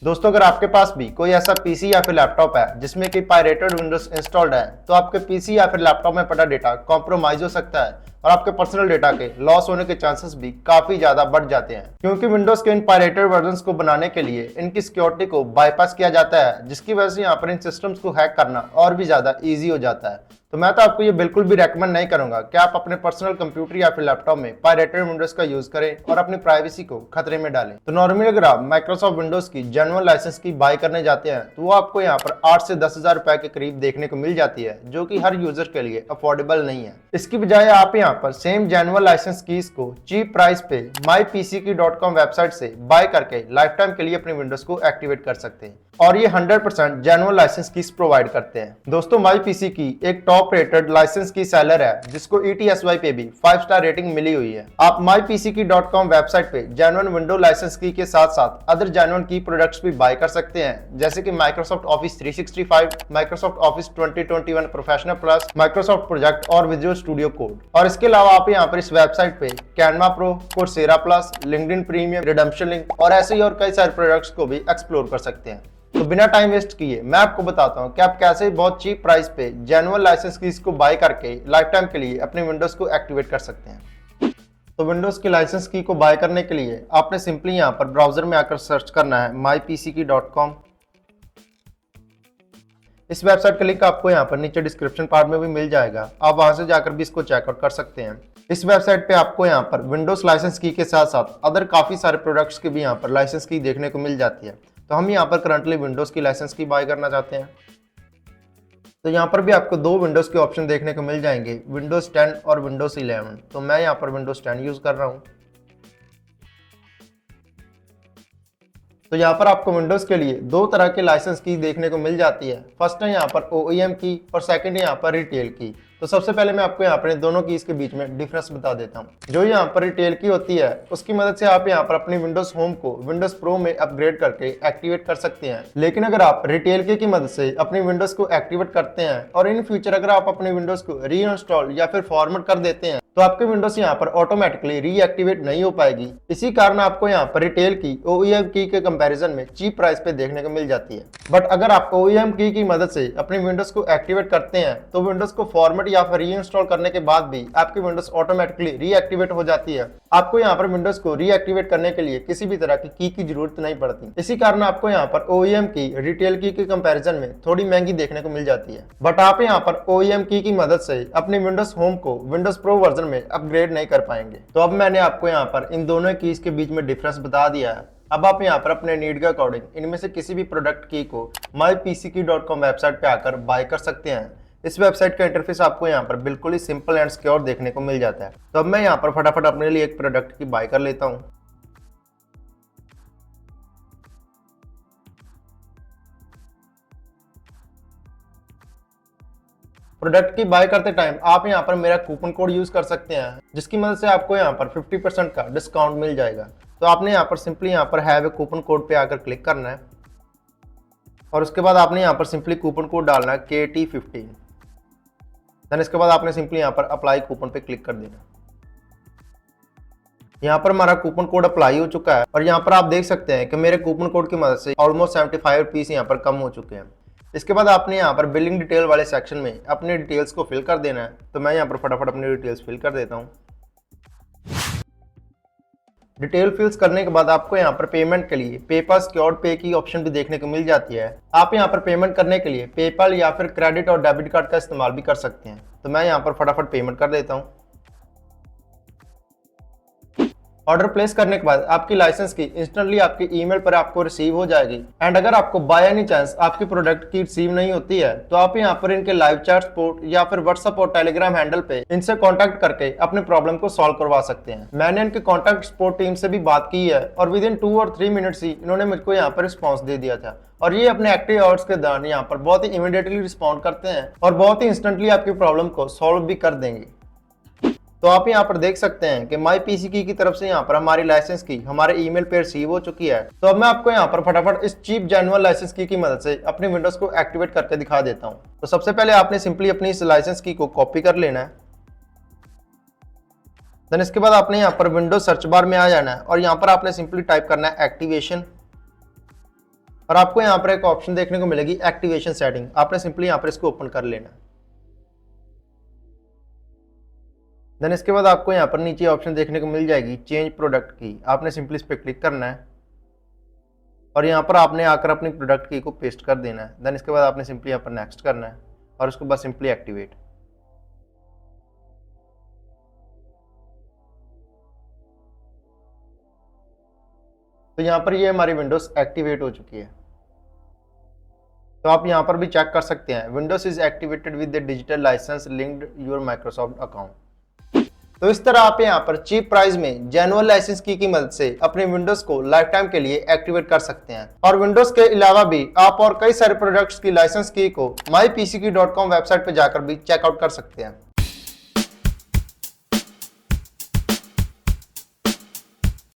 दोस्तों, अगर आपके पास भी कोई ऐसा पीसी या फिर लैपटॉप है जिसमें कि पायरेटेड विंडोज इंस्टॉल्ड है, तो आपके पीसी या फिर लैपटॉप में पड़ा डेटा कॉम्प्रोमाइज हो सकता है और आपके पर्सनल डेटा के लॉस होने के चांसेस भी काफी ज्यादा बढ़ जाते हैं, क्योंकि विंडोज के इन पायरेटेड वर्जन्स को बनाने के लिए इनकी सिक्योरिटी को बाईपास किया जाता है, जिसकी वजह से यहाँ पर इन सिस्टम्स को हैक करना और भी ज्यादा ईजी हो जाता है। तो मैं तो आपको ये बिल्कुल भी रेकमेंड नहीं करूंगा कि आप अपने पर्सनल कंप्यूटर या फिर लैपटॉप में पायरेटेड विंडोज का यूज करें और अपनी प्राइवेसी को खतरे में डालें। तो नॉर्मली अगर आप माइक्रोसॉफ्ट विंडोज की जेन्युइन लाइसेंस की बाय करने जाते हैं तो वो आपको यहाँ पर 8 से 10,000 रुपए के करीब देखने को मिल जाती है, जो कि हर यूजर के लिए अफोर्डेबल नहीं है। इसकी बजाय आप यहाँ पर सेम जेन्युइन लाइसेंस कीज को चीप प्राइस पे mypck.com वेबसाइट से बाय करके लाइफ टाइम के लिए अपने विंडोज को एक्टिवेट कर सकते हैं और ये 100% जेन्युइन लाइसेंस कीज प्रोवाइड करते हैं। दोस्तों, mypc की एक टॉप रेटेड लाइसेंस की सेलर है जिसको ETSY पे भी 5 स्टार रेटिंग मिली हुई है। आप mypck.com वेबसाइट पे जेन्युइन विंडो लाइसेंस की के साथ साथ अदर जेन्युइन की प्रोडक्ट्स भी बाय कर सकते हैं, जैसे कि Microsoft office 365, Microsoft office 2021 professional plus, Microsoft project और विजुअल स्टूडियो कोड। और इसके अलावा आप यहाँ पर इस वेबसाइट पे Canva pro, Coursera plus, LinkedIn premium, redemption link और ऐसे ही और कई सारे प्रोडक्ट्स को भी एक्सप्लोर कर सकते हैं। तो बिना टाइम वेस्ट किए मैं आपको बताता हूं कि आप कैसे बहुत चीप प्राइस पे जेन्युइन लाइसेंस कीज को बाय करके लाइफ टाइम के लिए अपने विंडोज को एक्टिवेट कर सकते हैं। तो विंडोज की लाइसेंस की को बाय करने के लिए आपने सिंपली यहां पर ब्राउजर में आकर सर्च करना है mypck.com। इस वेबसाइट का लिंक आपको यहाँ पर नीचे डिस्क्रिप्शन पार्ट में भी मिल जाएगा, आप वहां से जाकर भी इसको चेकआउट कर सकते हैं। इस वेबसाइट पे आपको यहाँ पर विंडोज लाइसेंस की के साथ साथ अदर काफी सारे प्रोडक्ट्स की भी यहाँ पर लाइसेंस की देखने को मिल जाती है। तो हम यहाँ पर करंटली विंडोज की लाइसेंस की बाय करना चाहते हैं, तो यहाँ पर भी आपको दो विंडोज के ऑप्शन देखने को मिल जाएंगे, विंडोज 10 और विंडोज 11। तो मैं यहाँ पर विंडोज 10 यूज कर रहा हूँ। तो यहाँ पर आपको विंडोज के लिए दो तरह के लाइसेंस की देखने को मिल जाती है। फर्स्ट है यहाँ पर OEM की और सेकंड है यहाँ पर रिटेल की। तो सबसे पहले मैं आपको यहाँ पर दोनों कीज के बीच में डिफरेंस बता देता हूँ। जो यहाँ पर रिटेल की होती है उसकी मदद से आप यहाँ पर अपनी विंडोज होम को विंडोज प्रो में अपग्रेड करके एक्टिवेट कर सकते हैं। लेकिन अगर आप रिटेल की मदद से अपनी विंडोज को एक्टिवेट करते हैं और इन फ्यूचर अगर आप अपनी विंडोज को री इंस्टॉल या फिर फॉर्मेट कर देते हैं तो आपके विंडोज यहाँ पर ऑटोमेटिकली रीएक्टिवेट नहीं हो पाएगी। इसी कारण आपको यहाँ पर रिटेल की OEM की के कंपैरिजन में चीप प्राइस पे देखने को मिल जाती है। बट अगर आप OEM की मदद से अपनी विंडोज को एक्टिवेट करते हैं तो विंडोज को फॉर्मेट या फिर रीइंस्टॉल करने के बाद भी आपकी विंडोज ऑटोमेटिकली रीएक्टिवेट हो जाती है। आपको यहाँ पर विंडोज को रीएक्टिवेट करने के लिए किसी भी तरह की जरूरत नहीं पड़ती। इसी कारण आपको यहाँ पर OEM की रिटेल की के कंपैरिजन में थोड़ी महंगी देखने को मिल जाती है। बट आप यहाँ पर OEM की मदद से अपनी विंडोज होम को विंडोज प्रो वर्जन में अपग्रेड नहीं कर पाएंगे। तो अब मैंने आपको यहाँ पर इन दोनों कीज के बीच में डिफरेंस बता दिया है। अब आप यहाँ पर अपने नीड के अकॉर्डिंग इनमें से किसी भी प्रोडक्ट की को mypck.com वेबसाइट पे आकर बाय कर सकते हैं। इस वेबसाइट का इंटरफेस आपको यहाँ पर बिल्कुल ही सिंपल एंड सिक्योर देखने को मिल जाता है। तो अब मैं यहाँ पर फटाफट अपने लिए एक प्रोडक्ट की बाय कर लेता हूँ। प्रोडक्ट की बाय करते टाइम आप यहाँ पर मेरा कूपन कोड यूज कर सकते हैं, जिसकी मदद से आपको यहाँ पर 50% का डिस्काउंट मिल जाएगा। तो आपने यहाँ पर सिंपली यहाँ पर हैव ए कूपन कोड पे आकर क्लिक करना है और उसके बाद आपने यहाँ पर सिंपली कूपन कोड डालना है KT15। देन इसके बाद आपने सिंपली यहाँ पर अप्लाई कूपन पे क्लिक कर देना। यहाँ पर हमारा कूपन कोड अप्लाई हो चुका है और यहाँ पर आप देख सकते हैं कि मेरे कूपन कोड की मदद से ऑलमोस्ट 75 रुपीज यहाँ पर कम हो चुके हैं। इसके बाद आपने यहाँ पर बिलिंग डिटेल वाले सेक्शन में अपने डिटेल्स को फिल कर देना है। तो मैं यहाँ पर फटाफट अपनी डिटेल्स फिल कर देता हूँ। डिटेल फिल्स करने के बाद आपको यहाँ पर पेमेंट के लिए पेपाल सिक्योर्ड पे की ऑप्शन भी देखने को मिल जाती है। आप यहाँ पर पेमेंट करने के लिए पेपाल या फिर क्रेडिट और डेबिट कार्ड का इस्तेमाल भी कर सकते हैं। तो मैं यहाँ पर फटाफट पेमेंट कर देता हूँ। ऑर्डर प्लेस करने के बाद आपकी लाइसेंस की इंस्टेंटली आपके ईमेल पर आपको रिसीव हो जाएगी। एंड अगर आपको बाय एनी चांस आपकी प्रोडक्ट की रिसीव नहीं होती है तो आप यहाँ पर इनके लाइव चैट सपोर्ट या फिर व्हाट्सएप और टेलीग्राम हैंडल पे इनसे कांटेक्ट करके अपने प्रॉब्लम को सॉल्व करवा सकते हैं। मैंने इनके कांटेक्ट सपोर्ट टीम से भी बात की है और विद इन 2 और 3 मिनट्स ही इन्होंने मुझको यहाँ पर रिस्पॉन्स दे दिया था और ये अपने एक्टिव आवर्स के दौरान यहाँ पर बहुत ही इमीडिएटली रिस्पॉन्ड करते हैं और बहुत ही इंस्टेंटली आपकी प्रॉब्लम को सॉल्व भी कर देंगे। तो आप यहाँ पर देख सकते हैं कि mypck की तरफ से यहाँ पर हमारी लाइसेंस की हमारे ईमेल पे रिसीव हो चुकी है। तो अब मैं आपको यहाँ पर फटाफट इस चीप जेन्युइन लाइसेंस की मदद से अपने विंडोज को एक्टिवेट करके दिखा देता हूँ। तो सबसे पहले आपने सिंपली अपनी इस लाइसेंस की को कॉपी कर लेना है। देन इसके बाद आपने यहाँ पर विंडोज सर्च बार में आ जाना है और यहाँ पर आपने सिंपली टाइप करना है एक्टिवेशन। और आपको यहाँ पर एक ऑप्शन देखने को मिलेगी एक्टिवेशन सेटिंग। आपने सिंपली यहाँ पर इसको ओपन कर लेना। देन इसके बाद आपको यहाँ पर नीचे ऑप्शन देखने को मिल जाएगी चेंज प्रोडक्ट की। आपने सिंपली इस पर क्लिक करना है और यहाँ पर आपने आकर अपनी प्रोडक्ट की को पेस्ट कर देना है। देन इसके बाद आपने सिंपली यहाँ पर नेक्स्ट करना है और उसके बाद सिंपली एक्टिवेट। तो यहाँ पर ये हमारी विंडोज एक्टिवेट हो चुकी है। तो आप यहाँ पर भी चेक कर सकते हैं, Windows is activated with the digital licence linked your Microsoft account. तो इस तरह आप यहाँ पर चीप प्राइस में जेन्युइन लाइसेंस की मदद से अपने विंडोज को लाइफ टाइम के लिए एक्टिवेट कर सकते हैं। और विंडोज के अलावा भी आप और कई सारे प्रोडक्ट्स की लाइसेंस की को mypck.com वेबसाइट पर जाकर भी चेकआउट कर सकते हैं।